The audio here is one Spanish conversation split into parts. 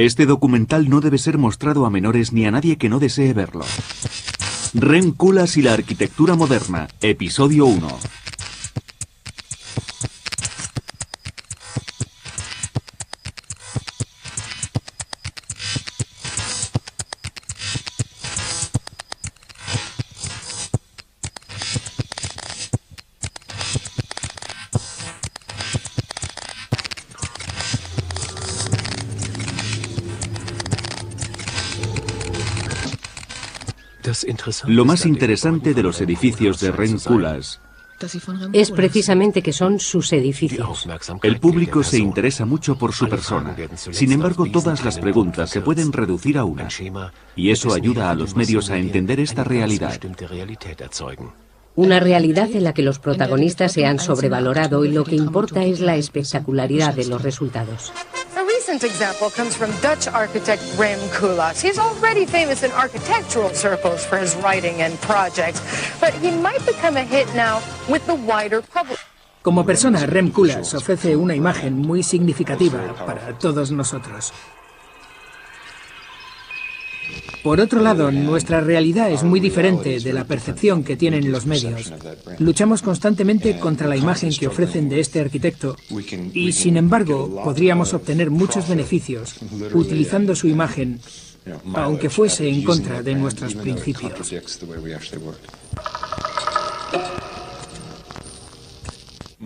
Este documental no debe ser mostrado a menores ni a nadie que no desee verlo. Rem Koolhaas y la arquitectura moderna, episodio 1. Lo más interesante de los edificios de Rem Koolhaas es precisamente que son sus edificios. El público se interesa mucho por su persona. Sin embargo, todas las preguntas se pueden reducir a una. Y eso ayuda a los medios a entender esta realidad. Una realidad en la que los protagonistas se han sobrevalorado y lo que importa es la espectacularidad de los resultados. A recent example comes from Dutch architect Rem Koolhaas. He's already famous in architectural circles for his writing and projects, but he might become a hit now with the wider public. Como persona, Rem Koolhaas ofrece una imagen muy significativa para todos nosotros. Por otro lado, nuestra realidad es muy diferente de la percepción que tienen los medios. Luchamos constantemente contra la imagen que ofrecen de este arquitecto y, sin embargo, podríamos obtener muchos beneficios utilizando su imagen, aunque fuese en contra de nuestros principios.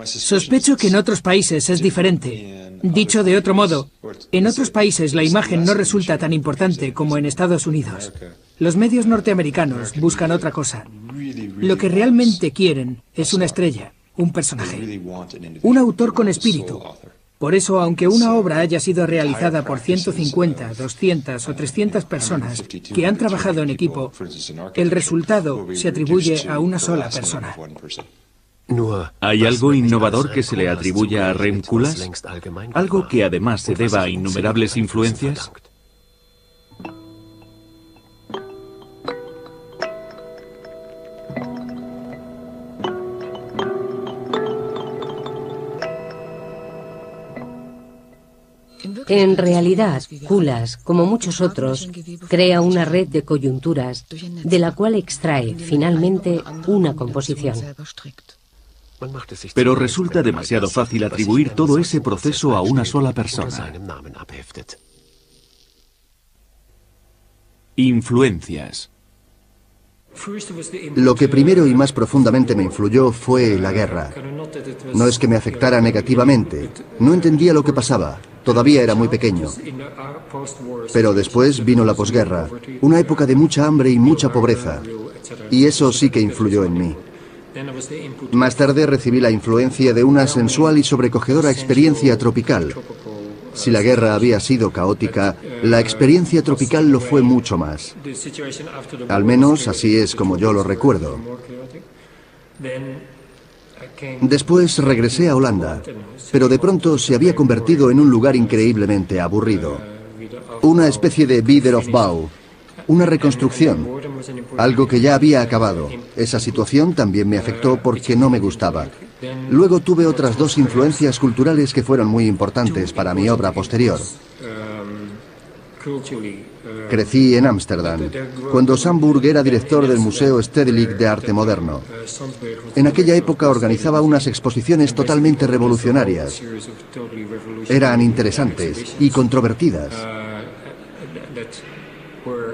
Sospecho que en otros países es diferente. Dicho de otro modo, en otros países la imagen no resulta tan importante como en Estados Unidos. Los medios norteamericanos buscan otra cosa. Lo que realmente quieren es una estrella, un personaje, un autor con espíritu. Por eso, aunque una obra haya sido realizada por 150, 200 o 300 personas que han trabajado en equipo, el resultado se atribuye a una sola persona. ¿Hay algo innovador que se le atribuya a Rem Koolhaas? ¿Algo que además se deba a innumerables influencias? En realidad, Koolhaas, como muchos otros, crea una red de coyunturas de la cual extrae, finalmente, una composición. Pero resulta demasiado fácil atribuir todo ese proceso a una sola persona. Influencias. Lo que primero y más profundamente me influyó fue la guerra. No es que me afectara negativamente, no entendía lo que pasaba, todavía era muy pequeño. Pero después vino la posguerra, una época de mucha hambre y mucha pobreza, y eso sí que influyó en mí. Más tarde recibí la influencia de una sensual y sobrecogedora experiencia tropical. Si la guerra había sido caótica, la experiencia tropical lo fue mucho más. Al menos así es como yo lo recuerdo. Después regresé a Holanda, pero de pronto se había convertido en un lugar increíblemente aburrido. Una especie de Wiederaufbau, una reconstrucción, algo que ya había acabado. Esa situación también me afectó porque no me gustaba. Luego tuve otras dos influencias culturales que fueron muy importantes para mi obra posterior. Crecí en Ámsterdam, cuando Sandburg era director del Museo Stedelijk de Arte Moderno. En aquella época organizaba unas exposiciones totalmente revolucionarias. Eran interesantes y controvertidas.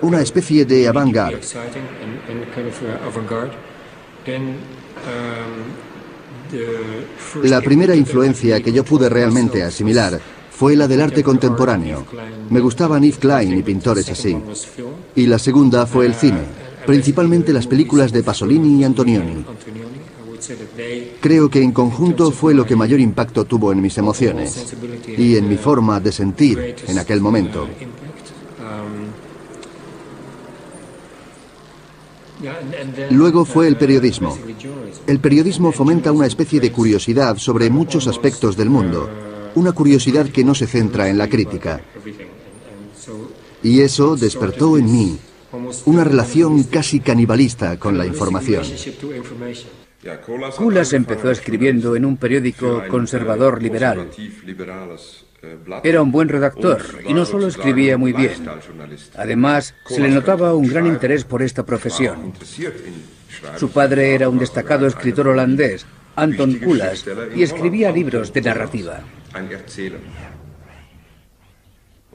Una especie de avant-garde. La primera influencia que yo pude realmente asimilar fue la del arte contemporáneo. Me gustaban Yves Klein y pintores así. Y la segunda fue el cine, principalmente las películas de Pasolini y Antonioni. Creo que en conjunto fue lo que mayor impacto tuvo en mis emociones y en mi forma de sentir en aquel momento. Luego fue el periodismo. El periodismo fomenta una especie de curiosidad sobre muchos aspectos del mundo, una curiosidad que no se centra en la crítica. Y eso despertó en mí una relación casi canibalista con la información. Koolhaas empezó escribiendo en un periódico conservador liberal Era un buen redactor y no solo escribía muy bien. Además, se le notaba un gran interés por esta profesión. Su padre era un destacado escritor holandés, Anton Coolers, y escribía libros de narrativa.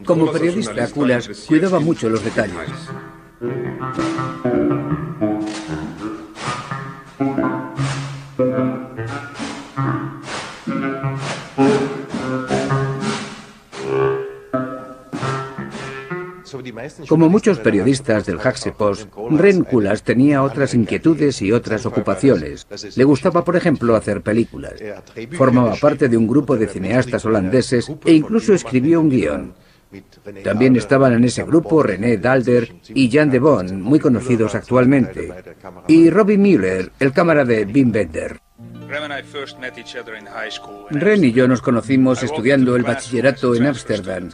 Como periodista, Coolers cuidaba mucho los detalles. Como muchos periodistas del Haagse Post, Ren Koolhaas tenía otras inquietudes y otras ocupaciones. Le gustaba, por ejemplo, hacer películas. Formaba parte de un grupo de cineastas holandeses e incluso escribió un guión. También estaban en ese grupo René Daalder y Jan de Bont, muy conocidos actualmente, y Robbie Mueller, el cámara de Wim Wenders. Ren y yo nos conocimos estudiando el bachillerato en Ámsterdam.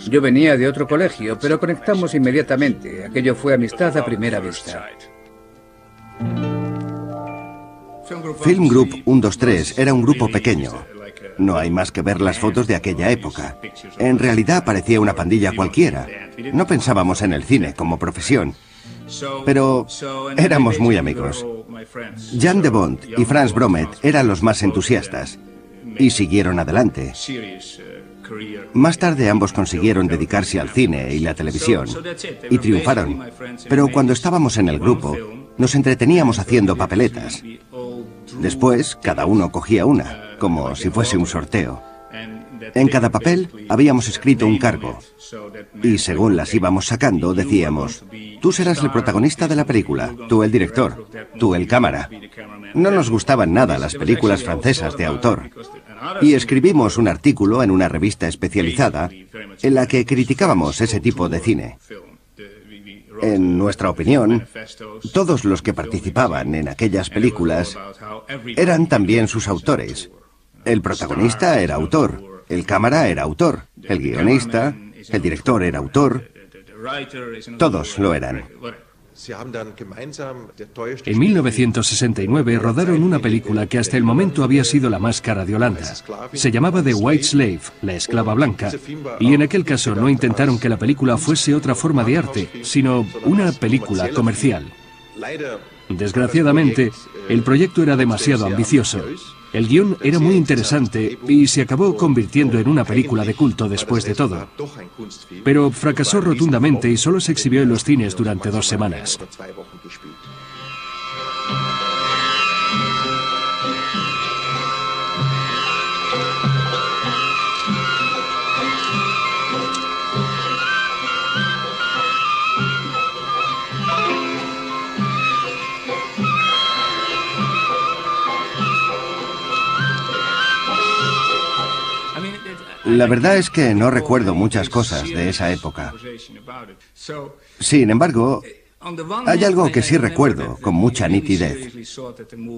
Yo venía de otro colegio, pero conectamos inmediatamente. Aquello fue amistad a primera vista. Film Group 123 era un grupo pequeño. No hay más que ver las fotos de aquella época. En realidad parecía una pandilla cualquiera. No pensábamos en el cine como profesión, pero éramos muy amigos. Jan de Bont y Frans Bromet eran los más entusiastas y siguieron adelante. Más tarde ambos consiguieron dedicarse al cine y la televisión y triunfaron. Pero cuando estábamos en el grupo, nos entreteníamos haciendo papeletas. Después, cada uno cogía una, como si fuese un sorteo. En cada papel habíamos escrito un cargo y según las íbamos sacando decíamos: tú serás el protagonista de la película, tú el director, tú el cámara. No nos gustaban nada las películas francesas de autor y escribimos un artículo en una revista especializada en la que criticábamos ese tipo de cine. En nuestra opinión, todos los que participaban en aquellas películas eran también sus autores. El protagonista era autor, el cámara era autor, el guionista, el director era autor, todos lo eran. En 1969 rodaron una película que hasta el momento había sido la más cara de Holanda. Se llamaba The White Slave, la esclava blanca, y en aquel caso no intentaron que la película fuese otra forma de arte, sino una película comercial. Desgraciadamente, el proyecto era demasiado ambicioso. El guión era muy interesante y se acabó convirtiendo en una película de culto después de todo. Pero fracasó rotundamente y solo se exhibió en los cines durante 2 semanas. La verdad es que no recuerdo muchas cosas de esa época. Sin embargo, hay algo que sí recuerdo con mucha nitidez.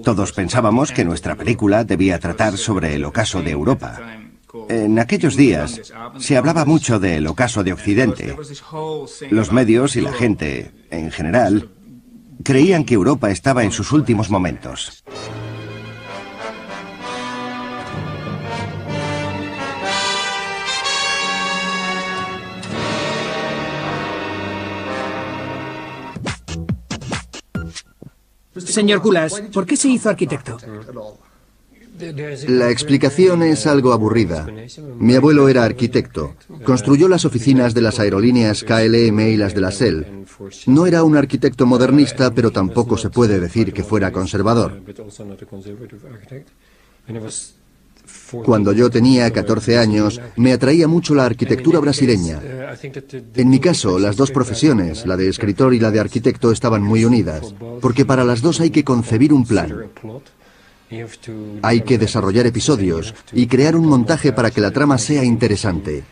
Todos pensábamos que nuestra película debía tratar sobre el ocaso de Europa. En aquellos días se hablaba mucho del ocaso de Occidente. Los medios y la gente, en general, creían que Europa estaba en sus últimos momentos. Señor Koolhaas, ¿por qué se hizo arquitecto? La explicación es algo aburrida. Mi abuelo era arquitecto. Construyó las oficinas de las aerolíneas KLM y las de la SEL. No era un arquitecto modernista, pero tampoco se puede decir que fuera conservador. Cuando yo tenía 14 años, me atraía mucho la arquitectura brasileña. En mi caso, las dos profesiones, la de escritor y la de arquitecto, estaban muy unidas, porque para las dos hay que concebir un plan. Hay que desarrollar episodios y crear un montaje para que la trama sea interesante.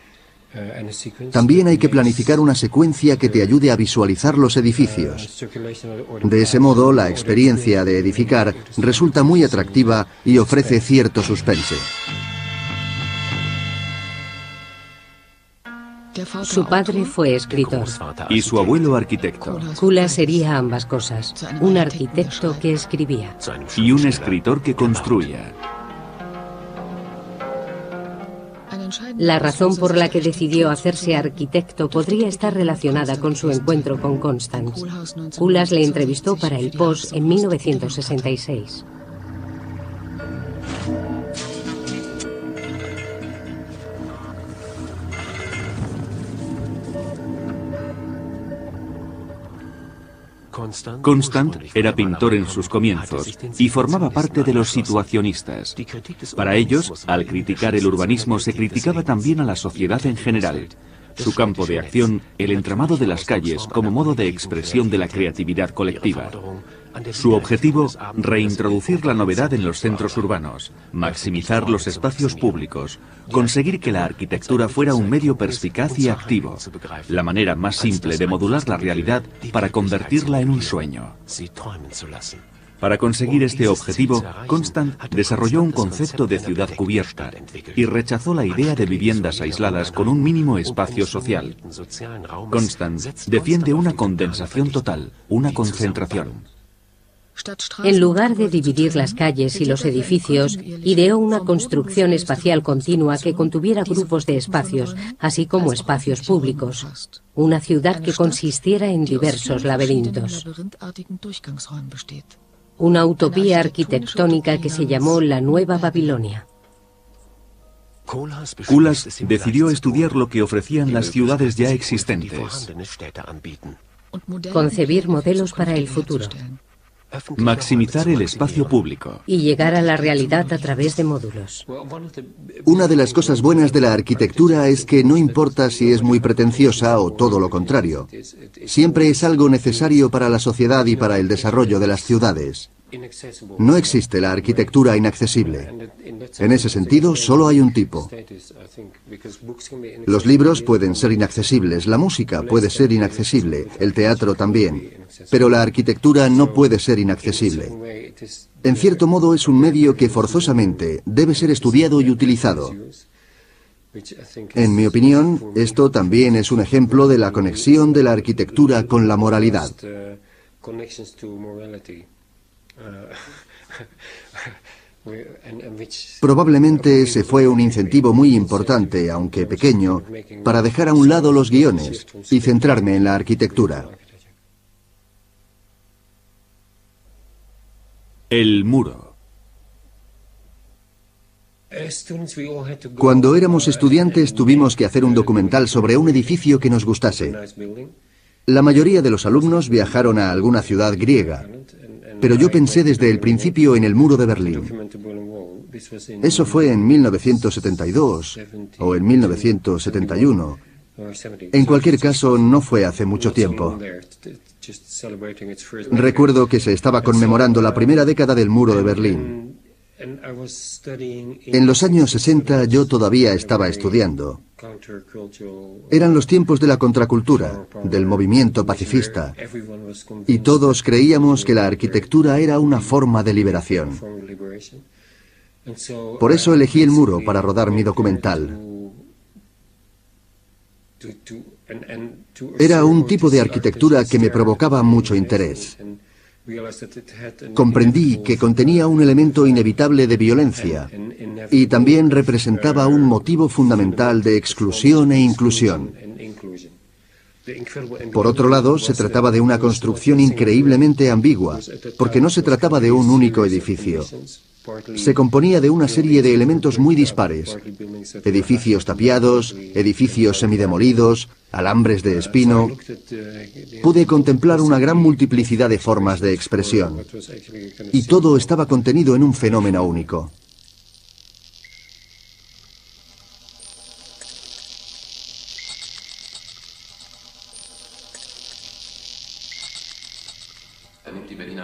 También hay que planificar una secuencia que te ayude a visualizar los edificios. De ese modo, la experiencia de edificar resulta muy atractiva y ofrece cierto suspense. Su padre fue escritor. Y su abuelo arquitecto. Koolhaas sería ambas cosas. Un arquitecto que escribía. Y un escritor que construía. La razón por la que decidió hacerse arquitecto podría estar relacionada con su encuentro con Constance. Kulas le entrevistó para el Post en 1966. Constant era pintor en sus comienzos y formaba parte de los situacionistas. Para ellos, al criticar el urbanismo se criticaba también a la sociedad en general. Su campo de acción, el entramado de las calles como modo de expresión de la creatividad colectiva. Su objetivo, reintroducir la novedad en los centros urbanos, maximizar los espacios públicos, conseguir que la arquitectura fuera un medio perspicaz y activo, la manera más simple de modular la realidad para convertirla en un sueño. Para conseguir este objetivo, Constant desarrolló un concepto de ciudad cubierta y rechazó la idea de viviendas aisladas con un mínimo espacio social. Constant defiende una condensación total, una concentración. En lugar de dividir las calles y los edificios, ideó una construcción espacial continua que contuviera grupos de espacios, así como espacios públicos. Una ciudad que consistiera en diversos laberintos. Una utopía arquitectónica que se llamó la Nueva Babilonia. Kulas decidió estudiar lo que ofrecían las ciudades ya existentes. Concebir modelos para el futuro. Maximizar el espacio público. Y llegar a la realidad a través de módulos. Una de las cosas buenas de la arquitectura es que no importa si es muy pretenciosa o todo lo contrario. Siempre es algo necesario para la sociedad y para el desarrollo de las ciudades. No existe la arquitectura inaccesible. En ese sentido, solo hay un tipo. Los libros pueden ser inaccesibles, la música puede ser inaccesible, el teatro también, pero la arquitectura no puede ser inaccesible. En cierto modo es un medio que forzosamente debe ser estudiado y utilizado. En mi opinión, esto también es un ejemplo de la conexión de la arquitectura con la moralidad. Probablemente ese fue un incentivo muy importante, aunque pequeño, para dejar a un lado los guiones y centrarme en la arquitectura. El muro. Cuando éramos estudiantes tuvimos que hacer un documental sobre un edificio que nos gustase. La mayoría de los alumnos viajaron a alguna ciudad griega, pero yo pensé desde el principio en el muro de Berlín. Eso fue en 1972 o en 1971. En cualquier caso, no fue hace mucho tiempo. Recuerdo que se estaba conmemorando la primera década del muro de Berlín. En los años 60 yo todavía estaba estudiando. Eran los tiempos de la contracultura, del movimiento pacifista, y todos creíamos que la arquitectura era una forma de liberación. Por eso elegí el muro para rodar mi documental. Era un tipo de arquitectura que me provocaba mucho interés. Comprendí que contenía un elemento inevitable de violencia y también representaba un motivo fundamental de exclusión e inclusión. Por otro lado, se trataba de una construcción increíblemente ambigua, porque no se trataba de un único edificio. Se componía de una serie de elementos muy dispares: edificios tapiados, edificios semidemolidos, alambres de espino. Pude contemplar una gran multiplicidad de formas de expresión, y todo estaba contenido en un fenómeno único.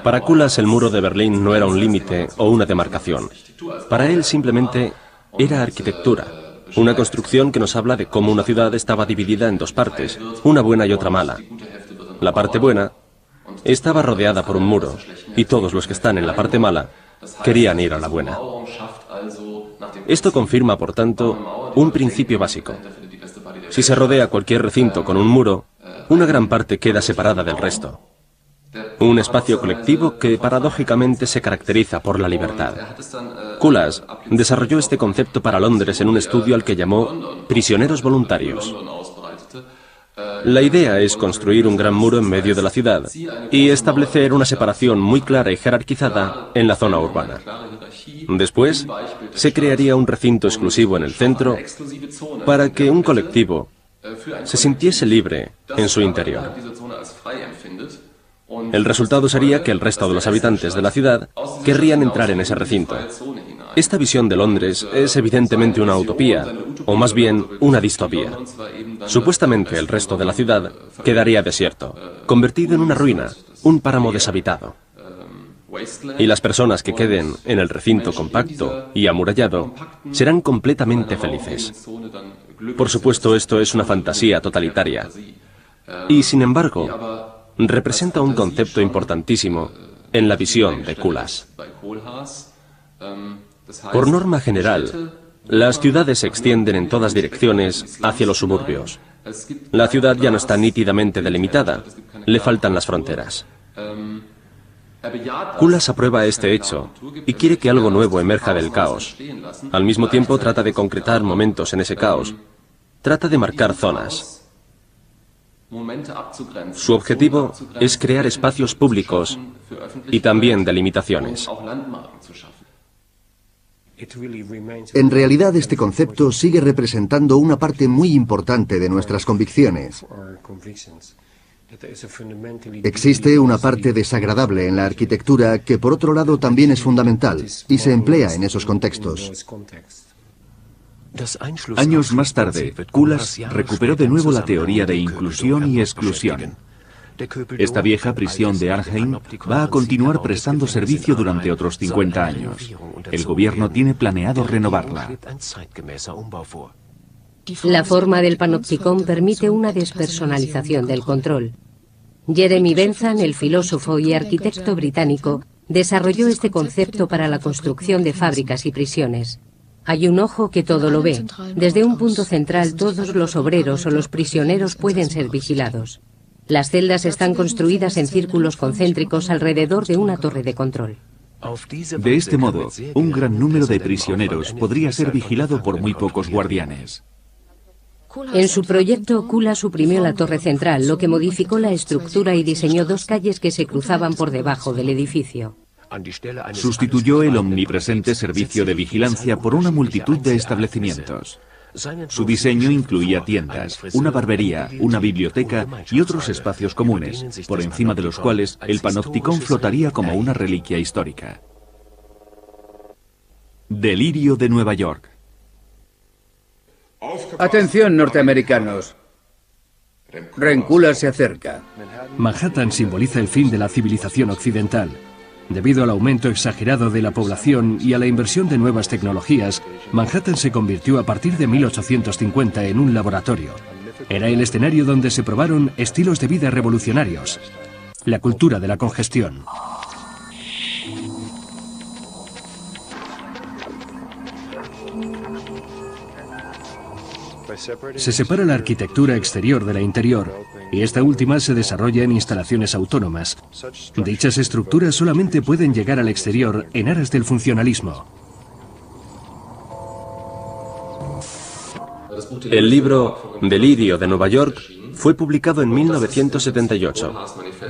Para Kulas el muro de Berlín no era un límite o una demarcación. Para él simplemente era arquitectura. Una construcción que nos habla de cómo una ciudad estaba dividida en dos partes, una buena y otra mala. La parte buena estaba rodeada por un muro, y todos los que están en la parte mala querían ir a la buena. Esto confirma, por tanto, un principio básico. Si se rodea cualquier recinto con un muro, una gran parte queda separada del resto. Un espacio colectivo que paradójicamente se caracteriza por la libertad. Kulas desarrolló este concepto para Londres en un estudio al que llamó prisioneros voluntarios. La idea es construir un gran muro en medio de la ciudad y establecer una separación muy clara y jerarquizada en la zona urbana. Después, se crearía un recinto exclusivo en el centro para que un colectivo se sintiese libre en su interior. El resultado sería que el resto de los habitantes de la ciudad querrían entrar en ese recinto. Esta visión de Londres es evidentemente una utopía, o más bien una distopía. Supuestamente el resto de la ciudad quedaría desierto, convertido en una ruina, un páramo deshabitado. Y las personas que queden en el recinto compacto y amurallado serán completamente felices. Por supuesto, esto es una fantasía totalitaria. Y sin embargo, representa un concepto importantísimo en la visión de Kulas. Por norma general, las ciudades se extienden en todas direcciones hacia los suburbios. La ciudad ya no está nítidamente delimitada, le faltan las fronteras. Kulas aprueba este hecho y quiere que algo nuevo emerja del caos. Al mismo tiempo trata de concretar momentos en ese caos. Trata de marcar zonas. Su objetivo es crear espacios públicos y también delimitaciones. En realidad, este concepto sigue representando una parte muy importante de nuestras convicciones. Existe una parte desagradable en la arquitectura que, por otro lado, también es fundamental y se emplea en esos contextos. Años más tarde, Kulas recuperó de nuevo la teoría de inclusión y exclusión. Esta vieja prisión de Arnhem va a continuar prestando servicio durante otros 50 años. El gobierno tiene planeado renovarla. La forma del panopticón permite una despersonalización del control. Jeremy Bentham, el filósofo y arquitecto británico, desarrolló este concepto para la construcción de fábricas y prisiones. Hay un ojo que todo lo ve. Desde un punto central, todos los obreros o los prisioneros pueden ser vigilados. Las celdas están construidas en círculos concéntricos alrededor de una torre de control. De este modo, un gran número de prisioneros podría ser vigilado por muy pocos guardianes. En su proyecto, Kulas suprimió la torre central, lo que modificó la estructura y diseñó dos calles que se cruzaban por debajo del edificio. Sustituyó el omnipresente servicio de vigilancia por una multitud de establecimientos. Su diseño incluía tiendas, una barbería, una biblioteca y otros espacios comunes, por encima de los cuales el panopticón flotaría como una reliquia histórica. Delirio de Nueva York. Atención, norteamericanos. Rem Koolhaas se acerca. Manhattan simboliza el fin de la civilización occidental. Debido al aumento exagerado de la población y a la inversión de nuevas tecnologías, Manhattan se convirtió a partir de 1850 en un laboratorio. Era el escenario donde se probaron estilos de vida revolucionarios. La cultura de la congestión. Se separa la arquitectura exterior de la interior, y esta última se desarrolla en instalaciones autónomas. Dichas estructuras solamente pueden llegar al exterior en aras del funcionalismo. El libro Delirio de Nueva York fue publicado en 1978.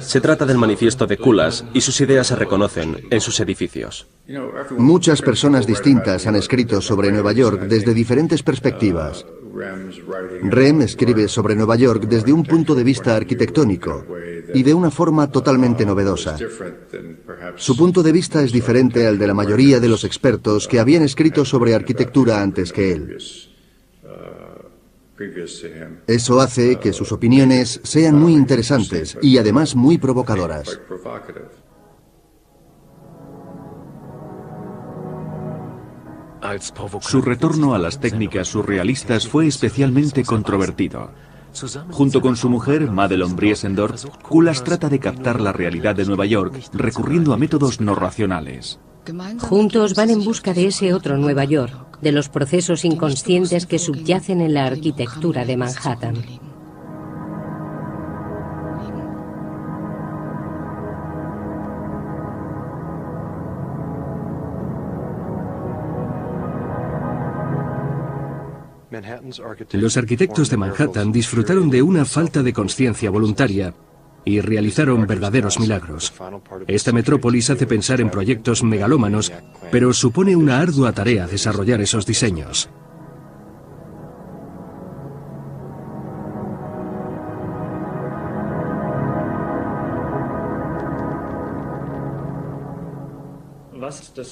Se trata del manifiesto de Koolhaas y sus ideas se reconocen en sus edificios. Muchas personas distintas han escrito sobre Nueva York desde diferentes perspectivas. Rem escribe sobre Nueva York desde un punto de vista arquitectónico y de una forma totalmente novedosa. Su punto de vista es diferente al de la mayoría de los expertos que habían escrito sobre arquitectura antes que él. Eso hace que sus opiniones sean muy interesantes y además muy provocadoras. Su retorno a las técnicas surrealistas fue especialmente controvertido. Junto con su mujer, Madelon Briesendorf, Koolhaas trata de captar la realidad de Nueva York recurriendo a métodos no racionales. Juntos van en busca de ese otro Nueva York, de los procesos inconscientes que subyacen en la arquitectura de Manhattan. Los arquitectos de Manhattan disfrutaron de una falta de conciencia voluntaria y realizaron verdaderos milagros. Esta metrópolis hace pensar en proyectos megalómanos, pero supone una ardua tarea desarrollar esos diseños.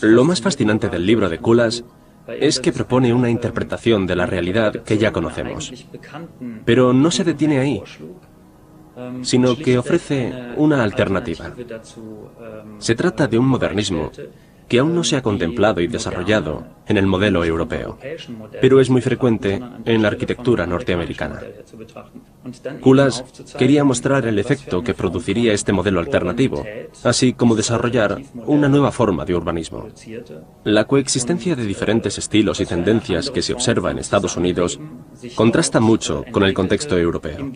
Lo más fascinante del libro de Kulas es que propone una interpretación de la realidad que ya conocemos. Pero no se detiene ahí, sino que ofrece una alternativa. Se trata de un modernismo que aún no se ha contemplado y desarrollado en el modelo europeo, pero es muy frecuente en la arquitectura norteamericana. Kulas quería mostrar el efecto que produciría este modelo alternativo, así como desarrollar una nueva forma de urbanismo. La coexistencia de diferentes estilos y tendencias que se observa en Estados Unidos contrasta mucho con el contexto europeo.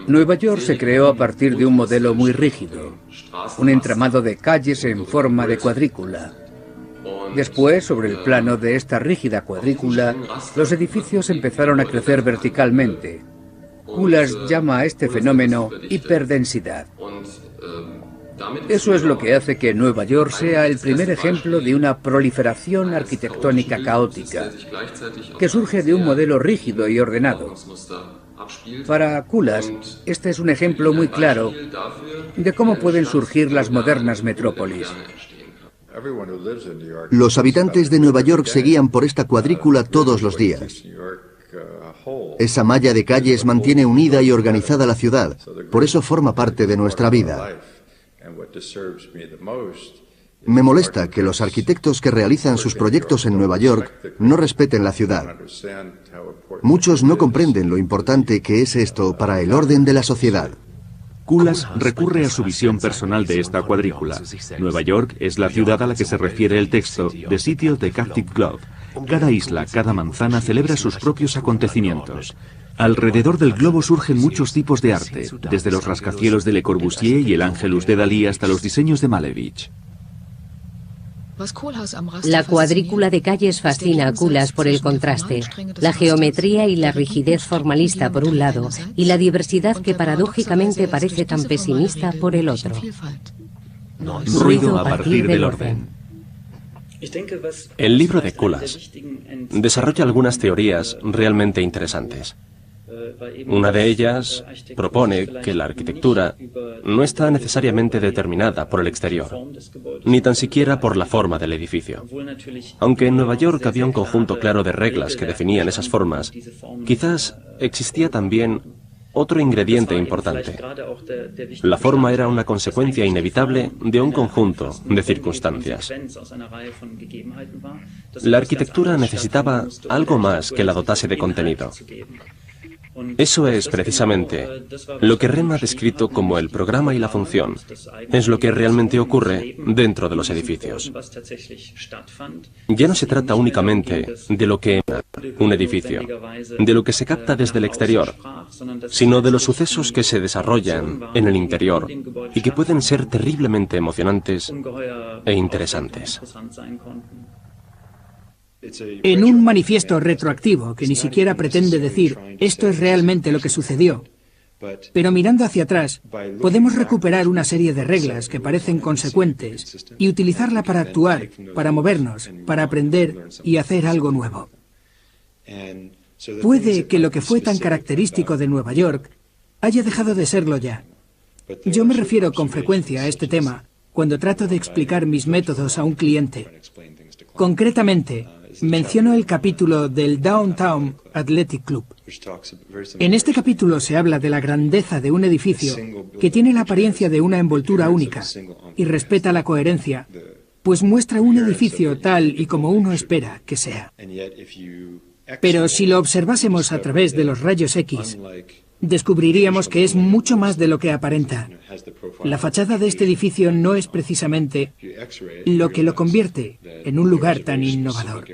Nueva York se creó a partir de un modelo muy rígido, un entramado de calles en forma de cuadrícula. Después, sobre el plano de esta rígida cuadrícula, los edificios empezaron a crecer verticalmente. Kulas llama a este fenómeno hiperdensidad. Eso es lo que hace que Nueva York sea el primer ejemplo de una proliferación arquitectónica caótica, que surge de un modelo rígido y ordenado. Para Kulas, este es un ejemplo muy claro de cómo pueden surgir las modernas metrópolis. Los habitantes de Nueva York seguían por esta cuadrícula todos los días. Esa malla de calles mantiene unida y organizada la ciudad, por eso forma parte de nuestra vida. Me molesta que los arquitectos que realizan sus proyectos en Nueva York no respeten la ciudad. Muchos no comprenden lo importante que es esto para el orden de la sociedad. Kulas recurre a su visión personal de esta cuadrícula. Nueva York es la ciudad a la que se refiere el texto The City of the Captive Globe. Cada isla, cada manzana celebra sus propios acontecimientos. Alrededor del globo surgen muchos tipos de arte, desde los rascacielos de Le Corbusier y el Ángelus de Dalí hasta los diseños de Malevich. La cuadrícula de calles fascina a Kulas por el contraste, la geometría y la rigidez formalista por un lado, y la diversidad que paradójicamente parece tan pesimista por el otro. Ruido a partir del orden. El libro de Kulas desarrolla algunas teorías realmente interesantes. Una de ellas propone que la arquitectura no está necesariamente determinada por el exterior, ni tan siquiera por la forma del edificio. Aunque en Nueva York había un conjunto claro de reglas que definían esas formas, quizás existía también otro ingrediente importante. La forma era una consecuencia inevitable de un conjunto de circunstancias. La arquitectura necesitaba algo más que la dotase de contenido. Eso es precisamente lo que Rem ha descrito como el programa y la función. Es lo que realmente ocurre dentro de los edificios. Ya no se trata únicamente de lo que emana un edificio, de lo que se capta desde el exterior, sino de los sucesos que se desarrollan en el interior y que pueden ser terriblemente emocionantes e interesantes. En un manifiesto retroactivo que ni siquiera pretende decir esto es realmente lo que sucedió, pero mirando hacia atrás, podemos recuperar una serie de reglas que parecen consecuentes y utilizarla para actuar, para movernos, para aprender y hacer algo nuevo. Puede que lo que fue tan característico de Nueva York haya dejado de serlo ya. Yo me refiero con frecuencia a este tema cuando trato de explicar mis métodos a un cliente. Concretamente, menciono el capítulo del Downtown Athletic Club. En este capítulo se habla de la grandeza de un edificio que tiene la apariencia de una envoltura única y respeta la coherencia, pues muestra un edificio tal y como uno espera que sea. Pero si lo observásemos a través de los rayos X, descubriríamos que es mucho más de lo que aparenta. La fachada de este edificio no es precisamente lo que lo convierte en un lugar tan innovador.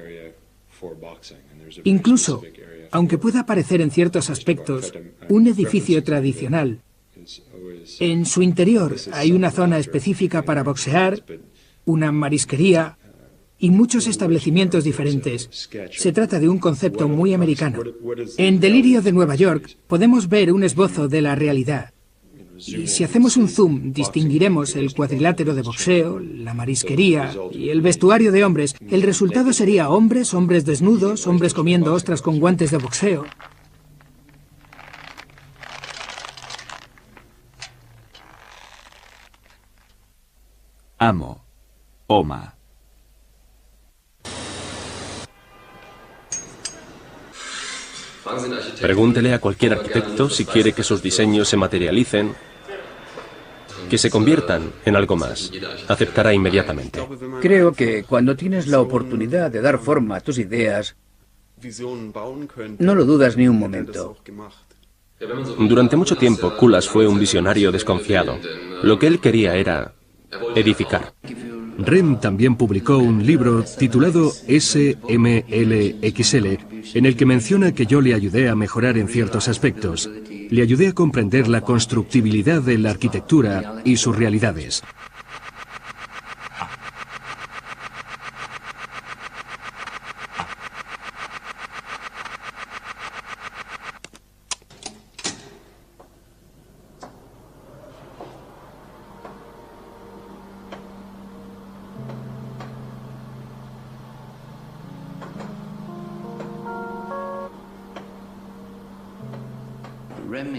Incluso, aunque pueda parecer en ciertos aspectos un edificio tradicional, en su interior hay una zona específica para boxear, una marisquería y muchos establecimientos diferentes. Se trata de un concepto muy americano. En Delirio de Nueva York podemos ver un esbozo de la realidad. Y si hacemos un zoom, distinguiremos el cuadrilátero de boxeo, la marisquería y el vestuario de hombres. El resultado sería hombres desnudos, hombres comiendo ostras con guantes de boxeo. Amo. Oma. Pregúntele a cualquier arquitecto si quiere que sus diseños se materialicen, que se conviertan en algo más. Aceptará inmediatamente. Creo que cuando tienes la oportunidad de dar forma a tus ideas, no lo dudas ni un momento. Durante mucho tiempo, Kulas fue un visionario desconfiado. Lo que él quería era edificar. Rem también publicó un libro titulado SMLXL, en el que menciona que yo le ayudé a mejorar en ciertos aspectos. Le ayudé a comprender la constructibilidad de la arquitectura y sus realidades.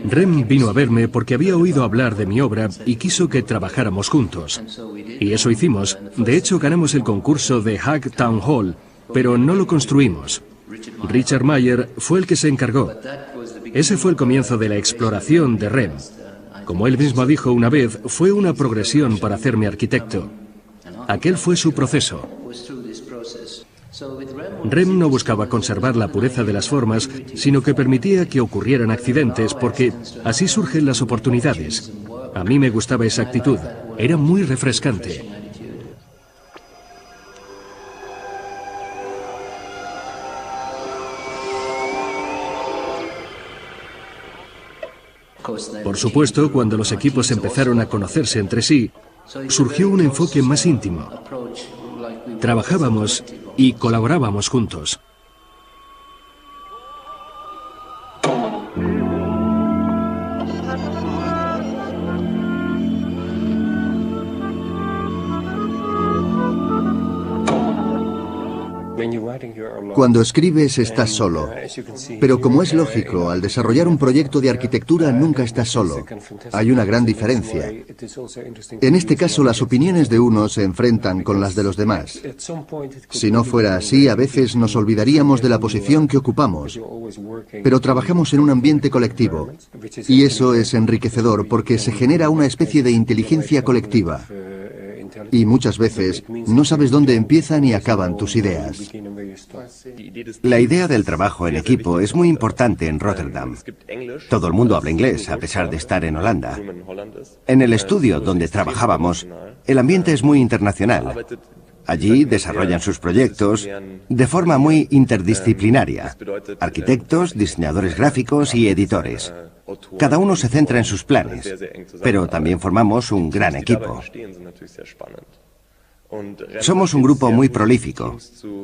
Rem vino a verme porque había oído hablar de mi obra y quiso que trabajáramos juntos. Y eso hicimos. De hecho, ganamos el concurso de Hague Town Hall, pero no lo construimos. Richard Mayer fue el que se encargó. Ese fue el comienzo de la exploración de Rem. Como él mismo dijo una vez, fue una progresión para hacerme arquitecto. Aquel fue su proceso. Rem no buscaba conservar la pureza de las formas, sino que permitía que ocurrieran accidentes, porque así surgen las oportunidades. A mí me gustaba esa actitud, era muy refrescante. Por supuesto, cuando los equipos empezaron a conocerse entre sí, surgió un enfoque más íntimo. Trabajábamos y colaborábamos juntos. Cuando escribes estás solo, pero como es lógico, al desarrollar un proyecto de arquitectura nunca estás solo. Hay una gran diferencia. En este caso, las opiniones de unos se enfrentan con las de los demás. Si no fuera así, a veces nos olvidaríamos de la posición que ocupamos, pero trabajamos en un ambiente colectivo, y eso es enriquecedor porque se genera una especie de inteligencia colectiva. Y muchas veces no sabes dónde empiezan y acaban tus ideas. La idea del trabajo en equipo es muy importante en Rotterdam. Todo el mundo habla inglés, a pesar de estar en Holanda. En el estudio donde trabajábamos, el ambiente es muy internacional. Allí desarrollan sus proyectos de forma muy interdisciplinaria. Arquitectos, diseñadores gráficos y editores. Cada uno se centra en sus planes, pero también formamos un gran equipo. Somos un grupo muy prolífico.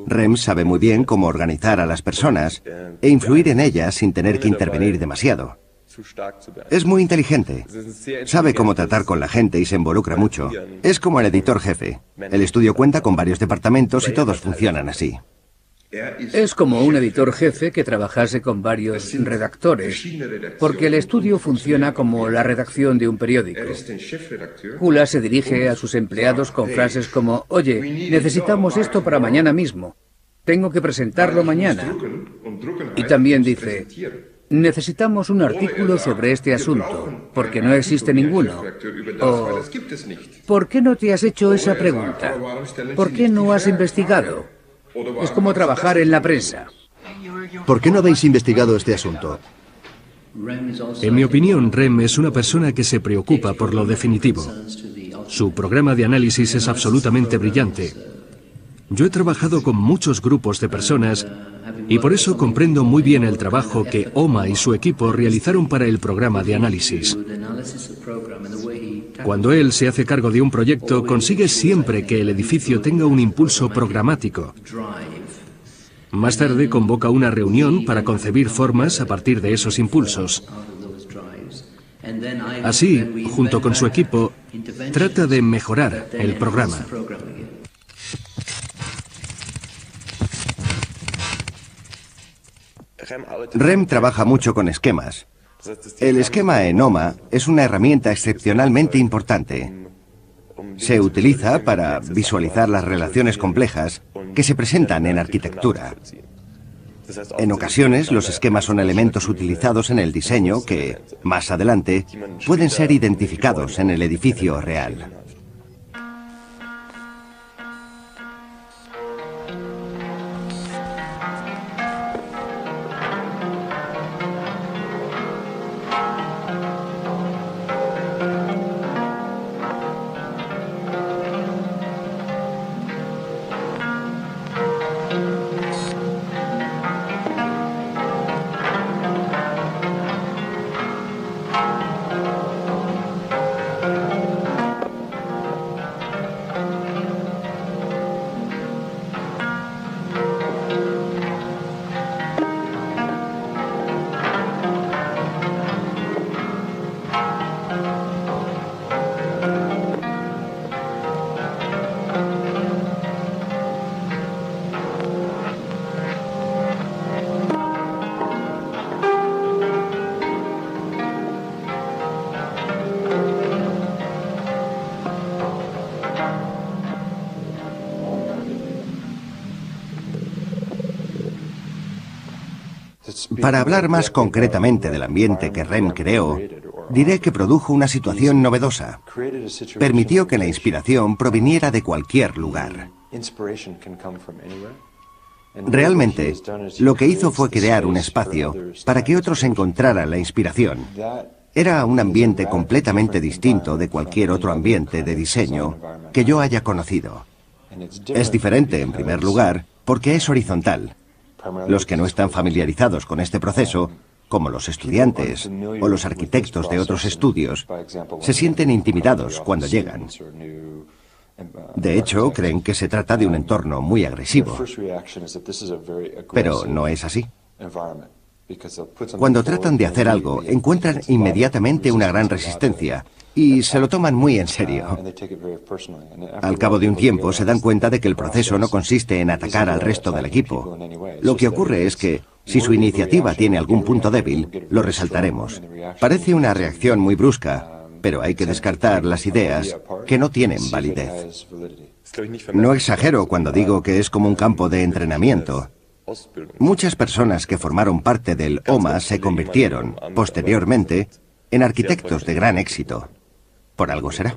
Rem sabe muy bien cómo organizar a las personas e influir en ellas sin tener que intervenir demasiado. Es muy inteligente. Sabe cómo tratar con la gente y se involucra mucho. Es como el editor jefe. El estudio cuenta con varios departamentos y todos funcionan así. Es como un editor jefe que trabajase con varios redactores, porque el estudio funciona como la redacción de un periódico. Kulas se dirige a sus empleados con frases como: oye, necesitamos esto para mañana mismo. Tengo que presentarlo mañana. Y también dice: necesitamos un artículo sobre este asunto, porque no existe ninguno. O, ¿por qué no te has hecho esa pregunta? ¿Por qué no has investigado? Es como trabajar en la prensa. ¿Por qué no habéis investigado este asunto? En mi opinión, Rem es una persona que se preocupa por lo definitivo. Su programa de análisis es absolutamente brillante. Yo he trabajado con muchos grupos de personas y por eso comprendo muy bien el trabajo que Oma y su equipo realizaron para el programa de análisis. Cuando él se hace cargo de un proyecto, consigue siempre que el edificio tenga un impulso programático. Más tarde convoca una reunión para concebir formas a partir de esos impulsos. Así, junto con su equipo, trata de mejorar el programa. REM trabaja mucho con esquemas. El esquema en OMA es una herramienta excepcionalmente importante. Se utiliza para visualizar las relaciones complejas que se presentan en arquitectura. En ocasiones, los esquemas son elementos utilizados en el diseño que, más adelante, pueden ser identificados en el edificio real. Para hablar más concretamente del ambiente que REM creó, diré que produjo una situación novedosa. Permitió que la inspiración proviniera de cualquier lugar. Realmente, lo que hizo fue crear un espacio para que otros encontraran la inspiración. Era un ambiente completamente distinto de cualquier otro ambiente de diseño que yo haya conocido. Es diferente, en primer lugar, porque es horizontal. Los que no están familiarizados con este proceso, como los estudiantes o los arquitectos de otros estudios, se sienten intimidados cuando llegan. De hecho, creen que se trata de un entorno muy agresivo. Pero no es así. Cuando tratan de hacer algo, encuentran inmediatamente una gran resistencia y se lo toman muy en serio. Al cabo de un tiempo se dan cuenta de que el proceso no consiste en atacar al resto del equipo. Lo que ocurre es que, si su iniciativa tiene algún punto débil, lo resaltaremos. Parece una reacción muy brusca, pero hay que descartar las ideas que no tienen validez. No exagero cuando digo que es como un campo de entrenamiento. Muchas personas que formaron parte del OMA se convirtieron, posteriormente, en arquitectos de gran éxito. Por algo será.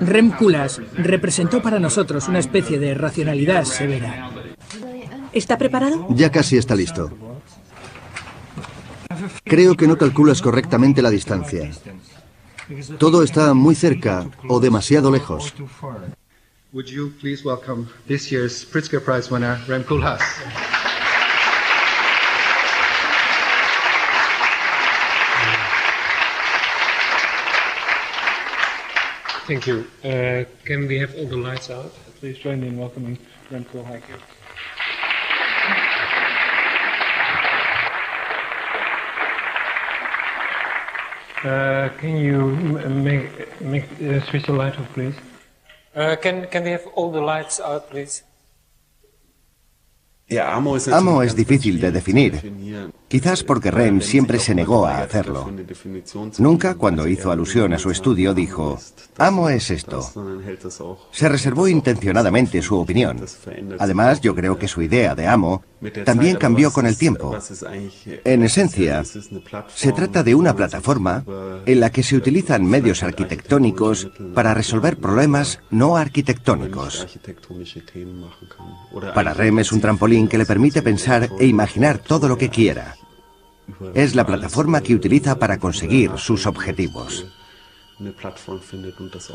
Rem Koolhaas representó para nosotros una especie de racionalidad severa. ¿Está preparado? Ya casi está listo. Creo que no calculas correctamente la distancia. Todo está muy cerca o demasiado lejos. Would you please welcome this year's Pritzker Prize winner, Rem Koolhaas? Thank you. Can we have all the lights out? Please join me in welcoming Rem Koolhaas. Can you switch the light off, please? Can we have all the lights out, please? Amo es difícil de definir, Quizás porque Rem siempre se negó a hacerlo. Nunca, cuando hizo alusión a su estudio, dijo, Amo es esto. Se reservó intencionadamente su opinión. Además, yo creo que su idea de Amo también cambió con el tiempo. En esencia, se trata de una plataforma en la que se utilizan medios arquitectónicos para resolver problemas no arquitectónicos. Para Rem es un trampolín que le permite pensar e imaginar todo lo que quiera. Es la plataforma que utiliza para conseguir sus objetivos.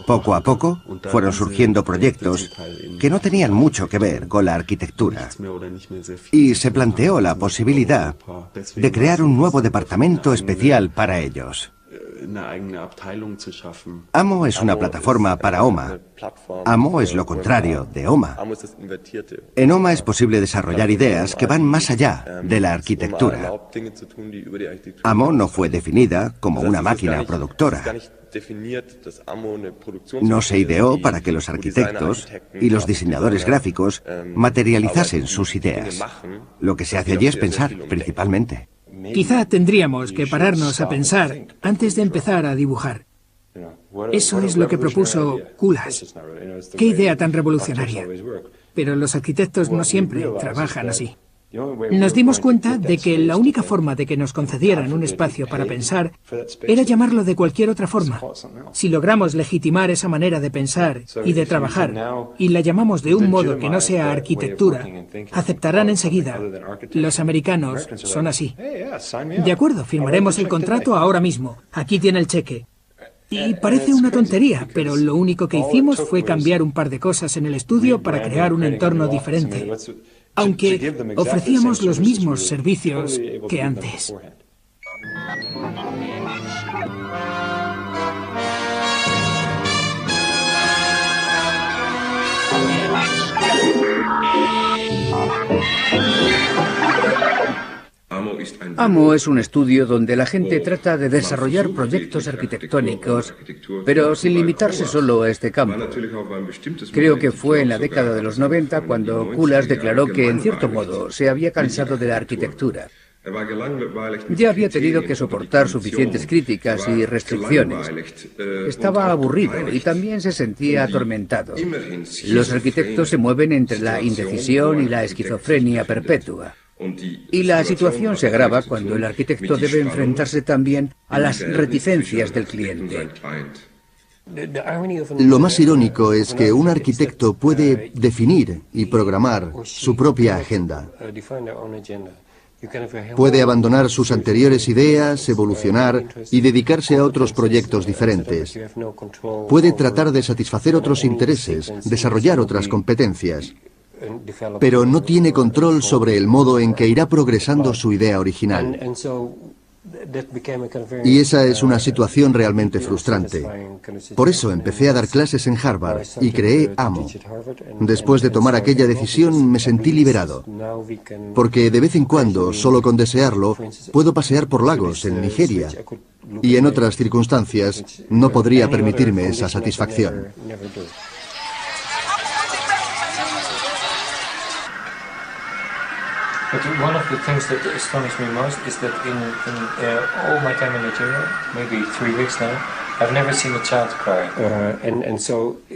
Poco a poco fueron surgiendo proyectos que no tenían mucho que ver con la arquitectura y se planteó la posibilidad de crear un nuevo departamento especial para ellos. Amo es una plataforma para OMA. Amo es lo contrario de OMA. En OMA es posible desarrollar ideas que van más allá de la arquitectura. Amo no fue definida como una máquina productora. No se ideó para que los arquitectos y los diseñadores gráficos materializasen sus ideas. Lo que se hace allí es pensar, principalmente. Quizá tendríamos que pararnos a pensar antes de empezar a dibujar. Eso es lo que propuso Kulas. ¡Qué idea tan revolucionaria! Pero los arquitectos no siempre trabajan así. Nos dimos cuenta de que la única forma de que nos concedieran un espacio para pensar era llamarlo de cualquier otra forma. Si logramos legitimar esa manera de pensar y de trabajar, y la llamamos de un modo que no sea arquitectura, aceptarán enseguida. Los americanos son así. De acuerdo, firmaremos el contrato ahora mismo. Aquí tiene el cheque. Y parece una tontería, pero lo único que hicimos fue cambiar un par de cosas en el estudio para crear un entorno diferente. Aunque ofrecíamos los mismos servicios que antes. Amo es un estudio donde la gente trata de desarrollar proyectos arquitectónicos, pero sin limitarse solo a este campo. Creo que fue en la década de los 90 cuando Kulas declaró que, en cierto modo, se había cansado de la arquitectura. Ya había tenido que soportar suficientes críticas y restricciones. Estaba aburrido y también se sentía atormentado. Los arquitectos se mueven entre la indecisión y la esquizofrenia perpetua. Y la situación se agrava cuando el arquitecto debe enfrentarse también a las reticencias del cliente. Lo más irónico es que un arquitecto puede definir y programar su propia agenda. Puede abandonar sus anteriores ideas, evolucionar y dedicarse a otros proyectos diferentes. Puede tratar de satisfacer otros intereses, desarrollar otras competencias. Pero no tiene control sobre el modo en que irá progresando su idea original. Y esa es una situación realmente frustrante. Por eso empecé a dar clases en Harvard y creé Amo. Después de tomar aquella decisión me sentí liberado. Porque de vez en cuando, solo con desearlo, puedo pasear por lagos en Nigeria. Y en otras circunstancias no podría permitirme esa satisfacción. But one of the things that astonished me most is that in all my time in Nigeria, maybe 3 weeks now, I've never seen a child cry.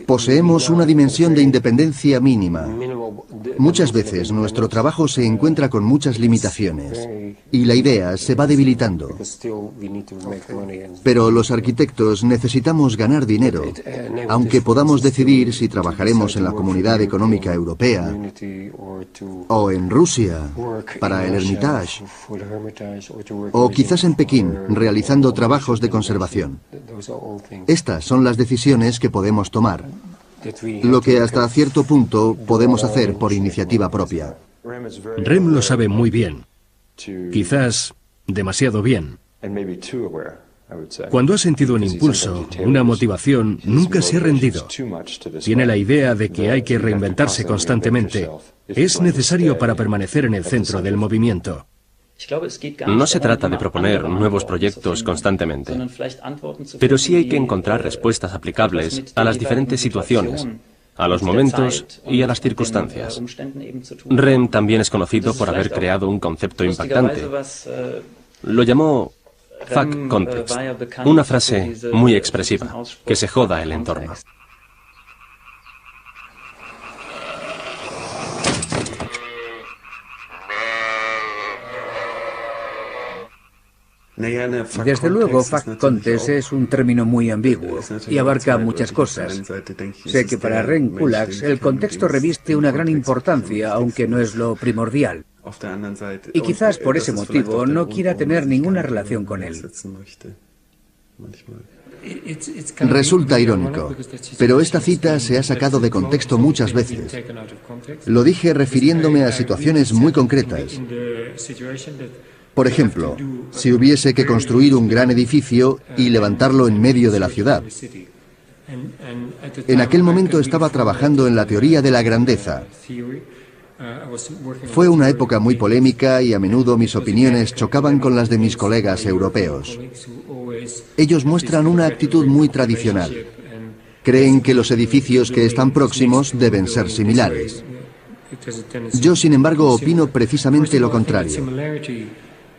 Poseemos una dimensión de independencia mínima. Muchas veces nuestro trabajo se encuentra con muchas limitaciones y la idea se va debilitando. Pero los arquitectos necesitamos ganar dinero, aunque podamos decidir si trabajaremos en la Comunidad Económica Europea o en Rusia para el Hermitage o quizás en Pekín realizando trabajos de conservación. Estas son las decisiones que podemos tomar, lo que hasta cierto punto podemos hacer por iniciativa propia. Rem lo sabe muy bien, quizás demasiado bien. Cuando ha sentido un impulso, una motivación, nunca se ha rendido. Tiene la idea de que hay que reinventarse constantemente. Es necesario para permanecer en el centro del movimiento. No se trata de proponer nuevos proyectos constantemente, pero sí hay que encontrar respuestas aplicables a las diferentes situaciones a los momentos y a las circunstancias. Rem también es conocido por haber creado un concepto impactante. Lo llamó Fuck Context, una frase muy expresiva, que se joda el entorno. Desde luego, fact contest es un término muy ambiguo y abarca muchas cosas. Sé que para Rem Koolhaas el contexto reviste una gran importancia, aunque no es lo primordial. Y quizás por ese motivo no quiera tener ninguna relación con él. Resulta irónico, pero esta cita se ha sacado de contexto muchas veces. Lo dije refiriéndome a situaciones muy concretas. Por ejemplo, si hubiese que construir un gran edificio y levantarlo en medio de la ciudad. En aquel momento estaba trabajando en la teoría de la grandeza. Fue una época muy polémica y a menudo mis opiniones chocaban con las de mis colegas europeos. Ellos muestran una actitud muy tradicional. Creen que los edificios que están próximos deben ser similares. Yo, sin embargo, opino precisamente lo contrario.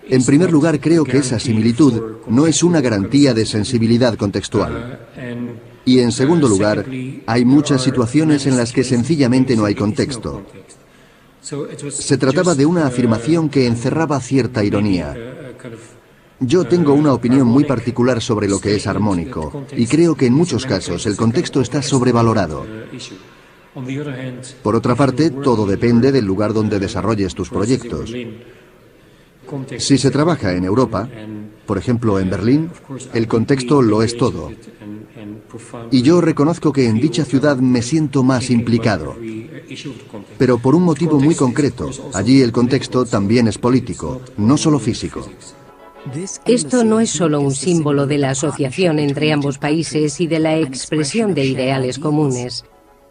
En primer lugar, creo que esa similitud no es una garantía de sensibilidad contextual. Y en segundo lugar, hay muchas situaciones en las que sencillamente no hay contexto. Se trataba de una afirmación que encerraba cierta ironía. Yo tengo una opinión muy particular sobre lo que es armónico, y creo que en muchos casos el contexto está sobrevalorado. Por otra parte, todo depende del lugar donde desarrolles tus proyectos. Si se trabaja en Europa, por ejemplo en Berlín, el contexto lo es todo. Y yo reconozco que en dicha ciudad me siento más implicado. Pero por un motivo muy concreto, allí el contexto también es político, no solo físico. Esto no es solo un símbolo de la asociación entre ambos países y de la expresión de ideales comunes,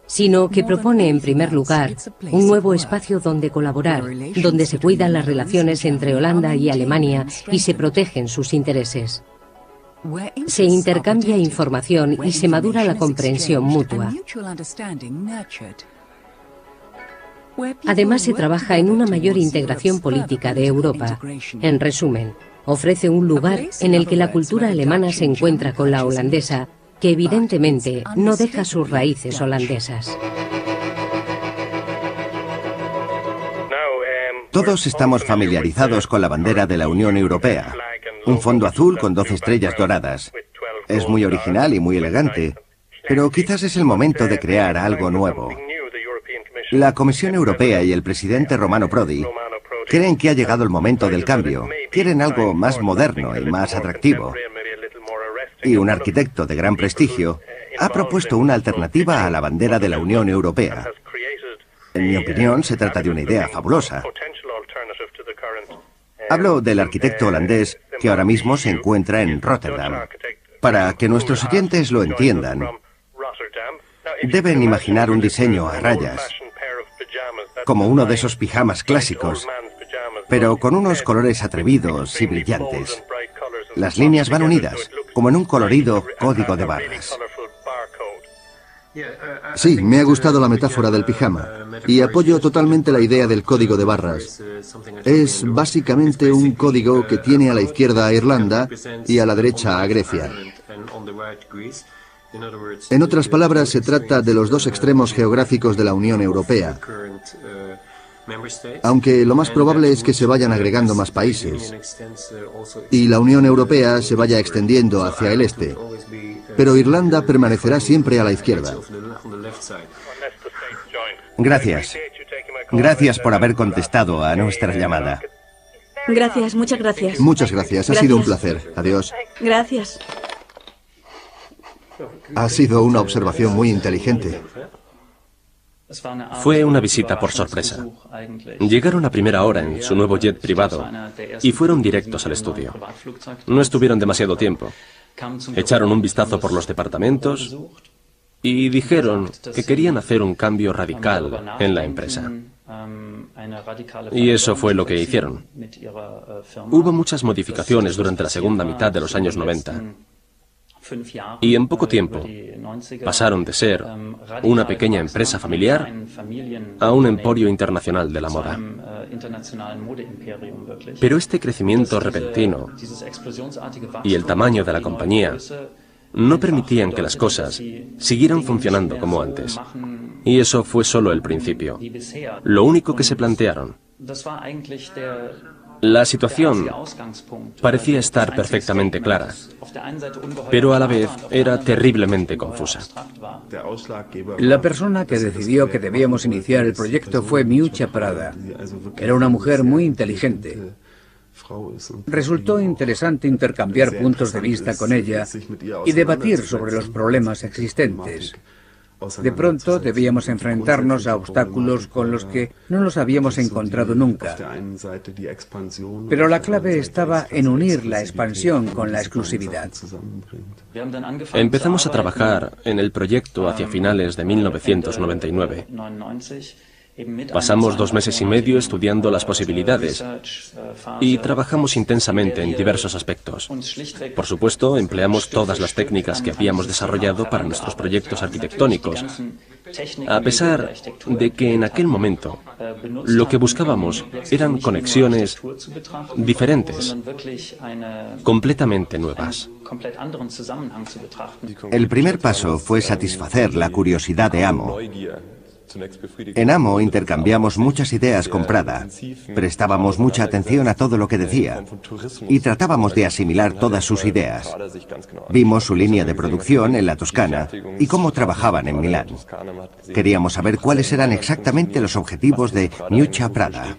sino que propone en primer lugar un nuevo espacio donde colaborar, donde se cuidan las relaciones entre Holanda y Alemania y se protegen sus intereses. Se intercambia información y se madura la comprensión mutua. Además, se trabaja en una mayor integración política de Europa. En resumen, ofrece un lugar en el que la cultura alemana se encuentra con la holandesa, que evidentemente no deja sus raíces holandesas. Todos estamos familiarizados con la bandera de la Unión Europea. Un fondo azul con 12 estrellas doradas. Es muy original y muy elegante, pero quizás es el momento de crear algo nuevo. La Comisión Europea y el presidente Romano Prodi creen que ha llegado el momento del cambio. Quieren algo más moderno y más atractivo. Y un arquitecto de gran prestigio ha propuesto una alternativa a la bandera de la Unión Europea. En mi opinión, se trata de una idea fabulosa. Hablo del arquitecto holandés que ahora mismo se encuentra en Rotterdam. Para que nuestros oyentes lo entiendan, deben imaginar un diseño a rayas, como uno de esos pijamas clásicos, pero con unos colores atrevidos y brillantes. Las líneas van unidas, como en un colorido código de barras. Sí, me ha gustado la metáfora del pijama y apoyo totalmente la idea del código de barras. Es básicamente un código que tiene a la izquierda a Irlanda y a la derecha a Grecia. En otras palabras, se trata de los dos extremos geográficos de la Unión Europea. Aunque lo más probable es que se vayan agregando más países y la Unión Europea se vaya extendiendo hacia el este. Pero Irlanda permanecerá siempre a la izquierda. Gracias. Gracias por haber contestado a nuestra llamada. Gracias, muchas gracias. Muchas gracias, ha sido un placer. Adiós. Gracias. Ha sido una observación muy inteligente. Fue una visita por sorpresa. Llegaron a primera hora en su nuevo jet privado y fueron directos al estudio. No estuvieron demasiado tiempo. Echaron un vistazo por los departamentos y dijeron que querían hacer un cambio radical en la empresa. Y eso fue lo que hicieron. Hubo muchas modificaciones durante la segunda mitad de los años 90. Y en poco tiempo pasaron de ser una pequeña empresa familiar a un emporio internacional de la moda. Pero este crecimiento repentino y el tamaño de la compañía no permitían que las cosas siguieran funcionando como antes. Y eso fue solo el principio. Lo único que se plantearon. La situación parecía estar perfectamente clara, pero a la vez era terriblemente confusa. La persona que decidió que debíamos iniciar el proyecto fue Miuccia Prada. Era una mujer muy inteligente. Resultó interesante intercambiar puntos de vista con ella y debatir sobre los problemas existentes. De pronto debíamos enfrentarnos a obstáculos con los que no nos habíamos encontrado nunca. Pero la clave estaba en unir la expansión con la exclusividad. Empezamos a trabajar en el proyecto hacia finales de 1999. Pasamos 2 meses y medio estudiando las posibilidades y trabajamos intensamente en diversos aspectos. Por supuesto, empleamos todas las técnicas que habíamos desarrollado para nuestros proyectos arquitectónicos, a pesar de que en aquel momento lo que buscábamos eran conexiones diferentes, completamente nuevas. El primer paso fue satisfacer la curiosidad de Amo. En Amo intercambiamos muchas ideas con Prada, prestábamos mucha atención a todo lo que decía y tratábamos de asimilar todas sus ideas. Vimos su línea de producción en la Toscana y cómo trabajaban en Milán. Queríamos saber cuáles eran exactamente los objetivos de Miuccia Prada.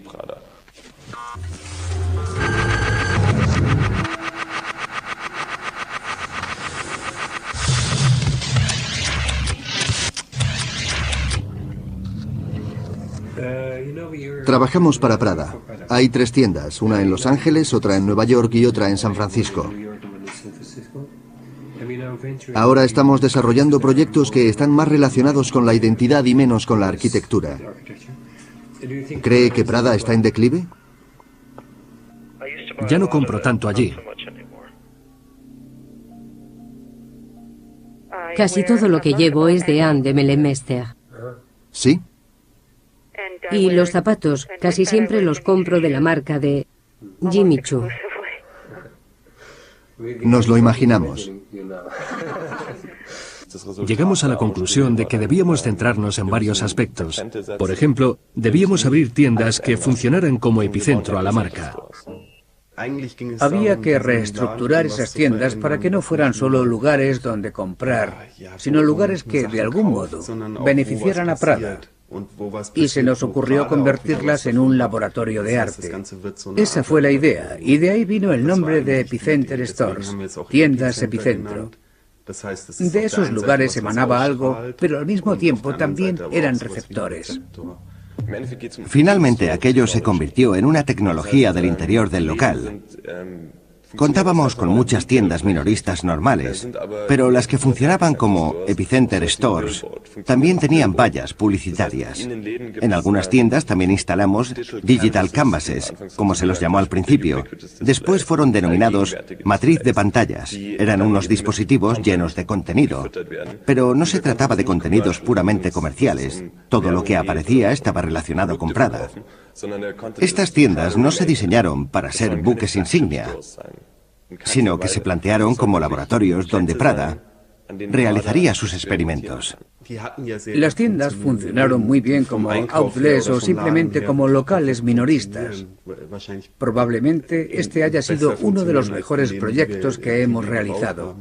Trabajamos para Prada. Hay 3 tiendas, una en Los Ángeles, otra en Nueva York y otra en San Francisco. Ahora estamos desarrollando proyectos que están más relacionados con la identidad y menos con la arquitectura. ¿Cree que Prada está en declive? Ya no compro tanto allí. Casi todo lo que llevo es de Anne de Mellemester. ¿Sí? Y los zapatos casi siempre los compro de la marca de Jimmy Choo. Nos lo imaginamos. Llegamos a la conclusión de que debíamos centrarnos en varios aspectos. Por ejemplo, debíamos abrir tiendas que funcionaran como epicentro a la marca. Había que reestructurar esas tiendas para que no fueran solo lugares donde comprar, sino lugares que, de algún modo, beneficiaran a Prada. Y se nos ocurrió convertirlas en un laboratorio de arte. Esa fue la idea, y de ahí vino el nombre de Epicenter Stores, tiendas epicentro. De esos lugares emanaba algo, pero al mismo tiempo también eran receptores. Finalmente aquello se convirtió en una tecnología del interior del local. Contábamos con muchas tiendas minoristas normales, pero las que funcionaban como Epicenter Stores también tenían vallas publicitarias. En algunas tiendas también instalamos Digital Canvases, como se los llamó al principio. Después fueron denominados matriz de pantallas. Eran unos dispositivos llenos de contenido. Pero no se trataba de contenidos puramente comerciales. Todo lo que aparecía estaba relacionado con Prada. Estas tiendas no se diseñaron para ser buques insignia, sino que se plantearon como laboratorios donde Prada realizaría sus experimentos. Las tiendas funcionaron muy bien como outlets o simplemente como locales minoristas. Probablemente este haya sido uno de los mejores proyectos que hemos realizado.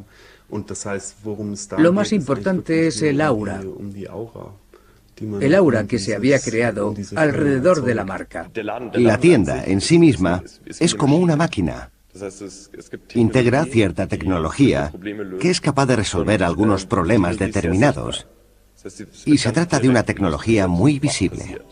Lo más importante es el aura. El aura que se había creado alrededor de la marca. La tienda en sí misma es como una máquina. Integra cierta tecnología que es capaz de resolver algunos problemas determinados. Y se trata de una tecnología muy visible.